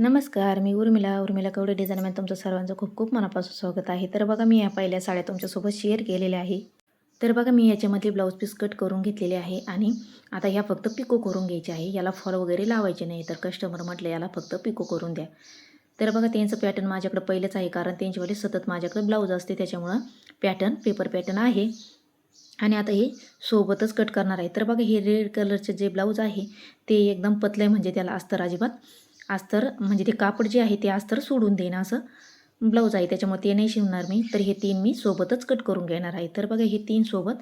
नमस्कार, मी उर्मिला कवडे डिझाईनमध्ये तुमचं सर्वांचं खूप खूप मनापासून स्वागत आहे. तर बघा मी या पहिल्या साड्या तुमच्यासोबत शेअर केलेल्या आहे. तर बघा मी याच्यामध्ये ब्लाऊज पीस कट करून घेतलेले आहे आणि आता ह्या फक्त पिको करून घ्यायच्या आहे. याला फॉल वगैरे लावायचे नाही. तर कस्टमर म्हटलं याला फक्त पिको करून द्या. तर बघा त्यांचं पॅटर्न माझ्याकडे पहिलेच आहे, कारण त्यांच्यावाले सतत माझ्याकडे ब्लाऊज असते, त्याच्यामुळं पेपर पॅटर्न आहे. आणि आता हे सोबतच कट करणार आहे. तर बघा हे रेड कलरचे जे ब्लाऊज आहे ते एकदम पतलं आहे, म्हणजे त्याला अस्तर अजिबात अस्तर म्हणजे ते कापड जे आहे ते अस्तर सोडून देईन असं ब्लाऊज आहे, त्याच्यामुळे ते नाही शिवणार मी. तर हे 3 मी सोबतच कट करून घेणार आहे. तर बघा हे 3 सोबत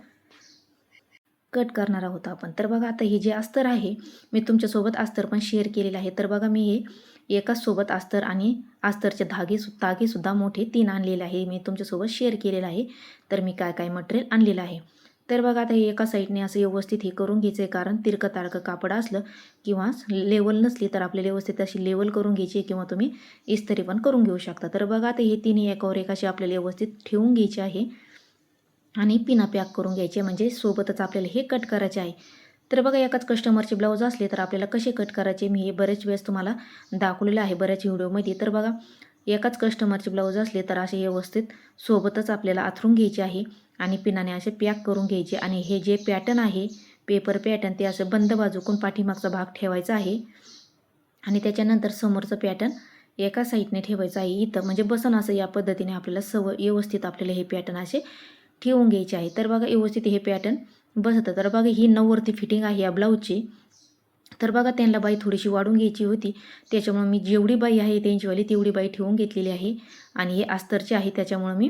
कट करणार आहोत आपण. तर बघा आता हे जे अस्तर आहे मी तुमच्यासोबत अस्तर पण शेअर केलेलं आहे. तर बघा मी हे एकाच सोबत अस्तर आणि अस्तरचे धागेसुद्धा मोठे 3 आणलेले आहे, मी तुमच्यासोबत शेअर केलेलं आहे. तर मी काय काय मटेरियल आणलेलं आहे. तर बघा आता हे एका साईडने असं व्यवस्थित हे करून घ्यायचं आहे, कारण तिरकं तारकं कापड असलं किंवा लेवल नसली तर आपल्याला व्यवस्थित अशी लेवल करून घ्यायची, किंवा तुम्ही इस्त्री पण करून घेऊ शकता. तर बघा आता हे तिन्ही एकावर एक असे आपल्याला व्यवस्थित ठेवून घ्यायचे आहे आणि पिना पॅक करून घ्यायचे, म्हणजे सोबतच आपल्याला हे कट करायचे आहे. तर बघा एकाच कस्टमरचे ब्लाऊज असले तर आपल्याला कसे कट करायचे मी हे बरेच वेळेस तुम्हाला दाखवलेलं आहे बऱ्याच व्हिडिओमध्ये. तर बघा एकाच कस्टमरचे ब्लाऊज असले तर असे व्यवस्थित सोबतच आपल्याला आथरून घ्यायचे आहे आणि पिनाने असे पॅक करून घ्यायचे. आणि हे जे पॅटर्न आहे पेपर पॅटर्न ते असं बंद बाजूकून पाठीमागचा भाग ठेवायचा आहे आणि त्याच्यानंतर समोरचं पॅटर्न एका साईडने ठेवायचं आहे इथं, म्हणजे बसन असं या पद्धतीने आपल्याला व्यवस्थित आपल्याला हे पॅटर्न असे ठेवून घ्यायचे आहे. तर बघा व्यवस्थित हे पॅटर्न बसतं. तर बघा ही 9वरती फिटिंग आहे या ब्लाऊजची. तर बघा त्यांना बाई थोडीशी वाढून घ्यायची होती, त्याच्यामुळे मी जेवढी बाई आहे त्यांचीवाली तेवढी बाई ठेवून घेतलेली आहे. आणि हे अस्तरचे आहे त्याच्यामुळे मी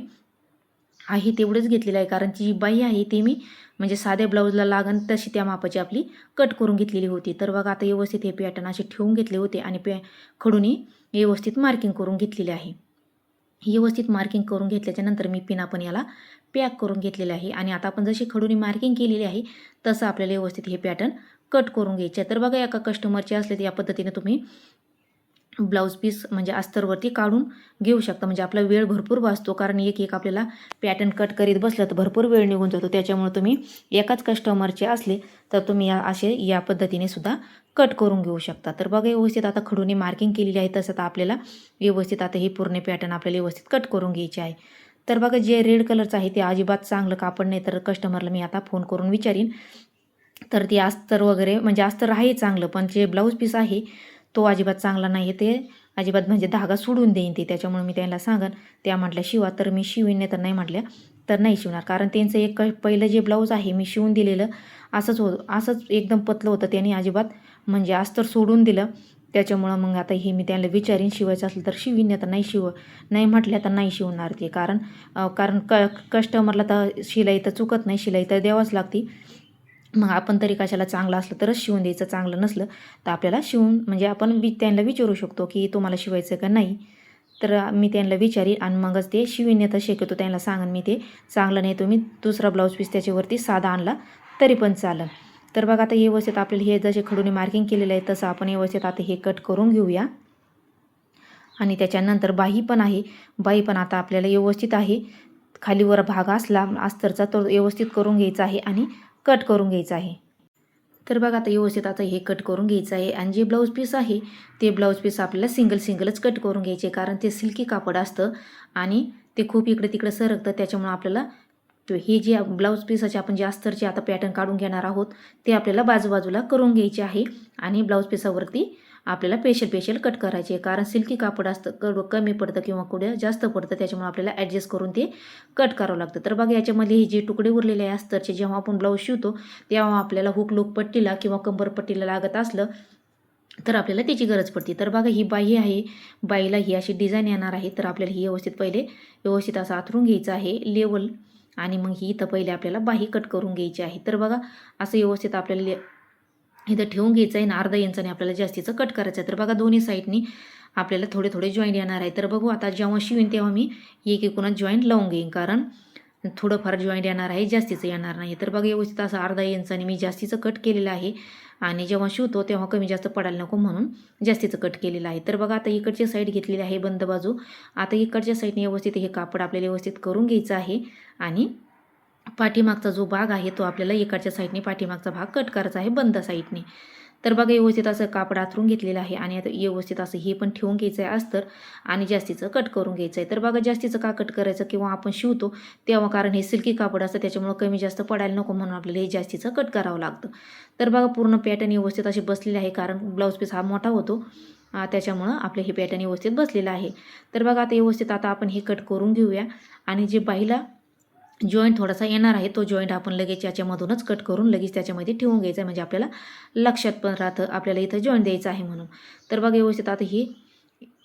आहे तेवढंच घेतलेलं आहे, कारण ती जी बाई आहे ती मी म्हणजे साध्या ब्लाऊजला लागन तशी त्या मापाची आपली कट करून घेतलेली होती. तर बघा आता व्यवस्थित हे पॅटर्न असे ठेवून घेतले होते आणि खडूनी व्यवस्थित मार्किंग करून घेतलेली आहे. व्यवस्थित मार्किंग करून घेतल्याच्यानंतर मी पिना पण याला पॅक करून घेतलेले आहे. आणि आता आपण जशी खडूनी मार्किंग केलेली आहे तसं आपल्याला व्यवस्थित हे पॅटर्न कट करून घ्यायचे. तर बघा एका कस्टमरचे असले तर या पद्धतीने तुम्ही ब्लाऊज पीस म्हणजे अस्तरवरती काढून घेऊ शकता, म्हणजे आपला वेळ भरपूर वाचतो, कारण एक एक आपल्याला पॅटर्न कट करीत बसलं तर भरपूर वेळ निघून जातो. त्याच्यामुळे तुम्ही एकाच कस्टमरचे असले तर तुम्ही या पद्धतीने सुद्धा कट करून घेऊ शकता. तर बघा व्यवस्थित आता खडूने मार्किंग केलेली आहे, तसं तर आपल्याला व्यवस्थित आता हे पूर्ण पॅटर्न आपल्याला व्यवस्थित कट करून घ्यायचे आहे. तर बघा जे रेड कलरचं आहे ते अजिबात चांगलं कापड नाही, तर कस्टमरला मी आता फोन करून विचारीन. तर ते अस्तर वगैरे म्हणजे अस्तर आहे चांगलं, पण जे ब्लाऊज पीस आहे तो अजिबात चांगला नाही आहे, ते अजिबात म्हणजे धागा सोडून देईन ते. त्याच्यामुळे मी त्यांना सांगन, त्या म्हटल्या शिवा, तर मी शिवीन, नाही तर नाही म्हटल्या तर नाही शिवणार. कारण त्यांचं एक पहिलं जे ब्लाऊज आहे मी शिवून दिलेलं असंच एकदम पतलं होतं, त्यांनी अजिबात म्हणजे अस्तर सोडून दिलं. त्याच्यामुळं मग आता हे मी त्यांना विचारीन, शिवायचं असलं तर शिवीन, नाही तर नाही म्हटल्या तर नाही शिवणार ते. कारण कस्टमरला तर शिलाई तर चुकत नाही, शिलाई तर द्यावाच लागते. मग आपण तरी कशाला चांगलं असलं तरच शिवून द्यायचं, चांगलं नसलं तर आपल्याला शिवून म्हणजे आपण त्यांना विचारू शकतो की तुम्हाला शिवायचं का नाही. तर मी त्यांना विचारीन आणि मगच ते शिवीन. तर शक्यतो त्यांना सांगन मी ते चांगलं नाही, तुम्ही दुसरा ब्लाऊज पीस त्याच्यावरती साधा आणला तरी पण चालेल. तर बघा आता व्यवस्थित आपल्याला हे जसे खडूने मार्किंग केलेलं आहे तसं आपण व्यवस्थित आता हे कट करून घेऊया. आणि त्याच्यानंतर बाही पण आहे, बाही पण आता आपल्याला व्यवस्थित आहे खालीवर भाग असला अस्तरचा तो व्यवस्थित करून घ्यायचा आहे आणि कट करून घ्यायचा आहे. तर बघा आता व्यवस्थित आता हे कट करून घ्यायचं आहे. आणि जे ब्लाऊज पीस आहे ते ब्लाऊज पीस आपल्याला सिंगलच कट करून घ्यायचे, कारण ते सिल्की कापड असतं आणि ते खूप इकडे तिकडे सरकतं. त्याच्यामुळे आपल्याला हे जे ब्लाऊज पीसाचे आपण जे अस्तरचे आता पॅटर्न काढून घेणार आहोत ते आपल्याला बाजूबाजूला करून घ्यायचे आहे. आणि ब्लाऊज पीसावरती आपल्याला पेशल कट करायचे, कारण सिल्की कापड असतं, कमी पडतं किंवा कुठे जास्त पडतं, त्याच्यामुळे आपल्याला ॲडजस्ट करून ते कट करावं लागतं. तर बघा याच्यामध्ये हे जे तुकडे उरलेले आहे अस्तरचे, जेव्हा आपण ब्लाऊज शिवतो तेव्हा आपल्याला हुक पट्टीला किंवा कंबरपट्टीला लागत असलं तर आपल्याला त्याची गरज पडते. तर बघा ही बाई आहे, बाईला ही अशी डिझाईन येणार आहे. तर आपल्याला ही व्यवस्थित असं आथरून घ्यायचं आहे लेवल. आणि मग ही इथं पहिले आपल्याला बाही कट करून घ्यायची आहे. तर बघा असं व्यवस्थित आपल्याला इथं ठेवून घ्यायचं आहे आणि अर्धा इंचाने आपल्याला जास्तीचं कट करायचं आहे. तर बघा दोन्ही साईडनी आपल्याला थोडे जॉईंट येणार आहे. तर बघू आता जेव्हा शिवीन तेव्हा मी एकूणच जॉईंट लावून घेईन, कारण थोडंफार जॉईंट येणार आहे, जास्तीचं येणार नाही. तर बघा व्यवस्थित असं अर्धा इंचाने मी जास्तीचं कट केलेलं आहे आणि जेव्हा शिवतो तेव्हा कमी जास्त पडायला नको म्हणून जास्तीचं कट केलेलं आहे. तर बघा आता इकडची साईड घेतलेली आहे बंद बाजू. आता इकडच्या साईडने व्यवस्थित हे कापड आपल्याला व्यवस्थित करून घ्यायचं आहे आणि पाठीमागचा जो भाग आहे तो आपल्याला इकडच्या साईडने पाठीमागचा भाग कट करायचा आहे बंद साईडने. तर बघा व्यवस्थित असं कापड आथरून घेतलेलं आहे आणि आता व्यवस्थित असं हे पण ठेवून घ्यायचं आहे अस्तर आणि जास्तीचं कट करून घ्यायचं आहे. तर बघा जास्तीचं का कट करायचं किंवा आपण शिवतो तेव्हा, कारण हे सिल्की कापड असतं त्याच्यामुळं कमी जास्त पडायला नको म्हणून आपल्याला हे जास्तीचं कट करावं लागतं. तर बघा पूर्ण पॅटर्न व्यवस्थित असे बसलेले आहे, कारण ब्लाऊज पीस हा मोठा होतो त्याच्यामुळं आपले हे पॅटर्न व्यवस्थित बसलेलं आहे. तर बघा आता व्यवस्थित आता आपण हे कट करून घेऊया आणि जे बाईला जॉईंट थोडासा येणार आहे तो जॉईंट आपण लगेच याच्यामधूनच कट करून लगेच त्याच्यामध्ये ठेवून घ्यायचा आहे, म्हणजे आपल्याला लक्षात पण राहतं आपल्याला इथं जॉईंट द्यायचं आहे म्हणून. तर बघा व्यवस्थित आता हे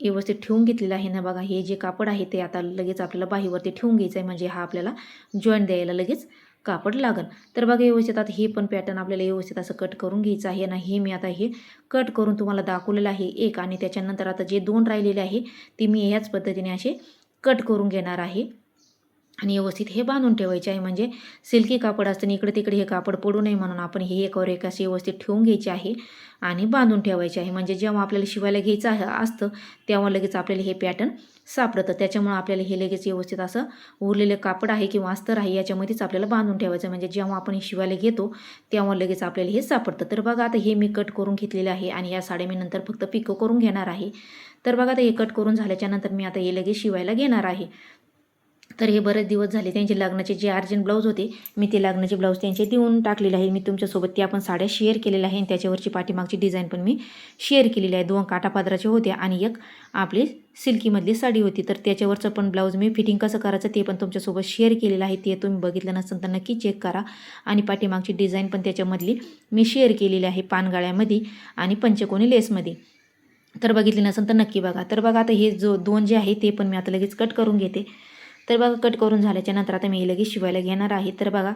व्यवस्थित ठेवून घेतलेलं आहे ना. बघा हे जे कापड आहे ते आता लगेच आपल्याला बाहीवरती ठेवून घ्यायचं आहे, म्हणजे हा आपल्याला जॉईंट द्यायला लगेच कापड लागेल. तर बघा व्यवस्थित आता हे पण पॅटर्न आपल्याला व्यवस्थित असं कट करून घ्यायचं आहे ना. हे मी आता हे कट करून तुम्हाला दाखवलेलं आहे एक, आणि त्याच्यानंतर आता जे 2 राहिलेले आहे ते मी ह्याच पद्धतीने असे कट करून घेणार आहे आणि व्यवस्थित हे बांधून ठेवायचे आहे. म्हणजे सिल्की कापड असतं इकडे तिकडे हे कापड पडू नये म्हणून आपण हे एकावर एक असे व्यवस्थित ठेवून घ्यायचे आहे आणि बांधून ठेवायचे आहे. म्हणजे जेव्हा आपल्याला शिवायला घ्यायचं असतं तेव्हा लगेच आपल्याला हे पॅटर्न सापडतं. त्याच्यामुळं आपल्याला हे लगेच व्यवस्थित असं उरलेलं कापड आहे किंवा अस्तर आहे याच्यामध्येच आपल्याला बांधून ठेवायचं, म्हणजे जेव्हा आपण हे शिवायला घेतो तेव्हा लगेच आपल्याला हे सापडतं. तर बघा आता हे मी कट करून घेतलेलं आहे आणि या साड्या मी नंतर फक्त पिको करून घेणार आहे. तर बघा आता हे कट करून झाल्याच्यानंतर मी आता हे लगेच शिवायला घेणार आहे. तर हे बरेच दिवस झाले त्यांचे लग्नाचे जे अर्जंट ब्लाऊज होते मी ते लग्नाचे ब्लाऊज त्यांचे देऊन टाकलेले आहे. मी तुमच्यासोबत ते आपण साड्या शेअर केलेल्या आहे आणि त्याच्यावरची पाठीमागची डिझाईन पण मी शेअर केलेली आहे. 2 काठापादराचे होते आणि एक आपली सिल्कीमधली साडी होती. तर त्याच्यावरचं पण ब्लाऊज मी फिटिंग कसं करायचं ते पण तुमच्यासोबत शेअर केलेलं आहे. ते तुम्ही बघितलं नसेल तर नक्की चेक करा. आणि पाठीमागची डिझाईन पण त्याच्यामधली मी शेअर केलेली आहे पानगाळ्यामध्ये आणि पंचकोनी लेसमध्ये. तर बघितली नसेल तर नक्की बघा. तर बघा आता हे 2 जे आहे ते पण मी आता लगेच कट करून घेते. तर बघा कट करून झाल्याच्या नंतर आता मी लगेच शिवायला घेणार आहे. तर बघा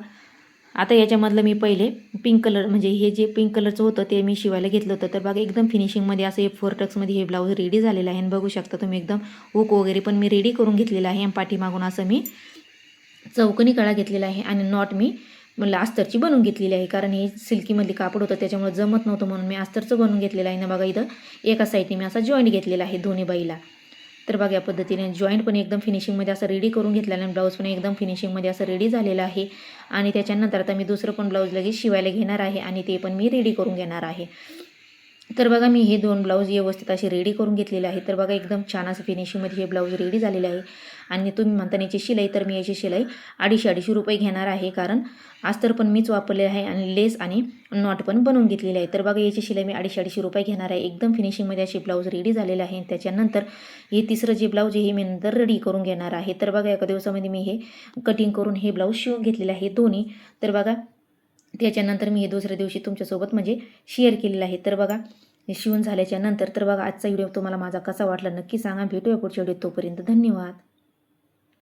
आता याच्यामधलं मी पहिले पिंक कलर, म्हणजे हे जे पिंक कलरचं होतं ते मी शिवायला घेतलं होतं. तर बघा एकदम फिनिशिंगमध्ये असं हे 4 टक्समध्ये हे ब्लाऊज रेडी झालेलं आहे आणि बघू शकता तुम्ही एकदम हुक वगैरे पण मी रेडी करून घेतलेलं आहे. आणि पाठीमागून असं मी चौकोनी गळा घेतलेला आहे आणि नॉट मी म्हणलं अस्तरची बनवून घेतलेली आहे, कारण हे सिल्कीमधली कापड होतं त्याच्यामुळे जमत नव्हतं म्हणून मी अस्तरचं बनवून घेतलेलं आहे ना. बघा इथं एका साईडने मी असा जॉईंट घेतलेला आहे दोन्ही बाईला. तर बघा या पद्धतीने जॉईंट पण एकदम फिनिशिंगमध्ये असं रेडी करून घेतलेलं आणि ब्लाऊज पण एकदम फिनिशिंगमध्ये असं रेडी झालेलं आहे. आणि त्याच्यानंतर आता मी दुसरं पण ब्लाऊज लगेच शिवायला घेणार आहे आणि ते पण मी रेडी करून घेणार आहे. तर बघा मी हे 2 ब्लाऊज व्यवस्थित असे रेडी करून घेतलेले आहे. तर बघा एकदम छान असं फिनिशिंगमध्ये हे ब्लाऊज रेडी झालेले आहे. आणि तुम्ही म्हणता याची शिलाई, तर मी याची शिलाई 250-250 रुपये घेणार आहे, कारण अस्तर पण मीच वापरले आहे आणि लेस आणि नॉट पण बनवून घेतलेले आहे. तर बघा याची शिलाई मी 250-250 रुपये घेणार आहे. एकदम फिनिशिंगमध्ये असे ब्लाऊज रेडी झालेले आहे. त्याच्यानंतर हे तिसरं जे ब्लाऊज आहे हे मी नंतर रेडी करून घेणार आहे. तर बघा एका दिवसामध्ये मी हे कटिंग करून हे ब्लाऊज शिवून घेतलेले आहे दोन्ही. तर बघा त्याच्यानंतर मी हे दुसऱ्या दिवशी तुमच्यासोबत म्हणजे शेअर केलेलं आहे. तर बघा हे शिवून झाल्याच्या नंतर तर बघा आजचा व्हिडिओ तुम्हाला माझा कसा वाटला नक्की सांगा. भेटूया पुढच्या व्हिडिओ, तोपर्यंत धन्यवाद.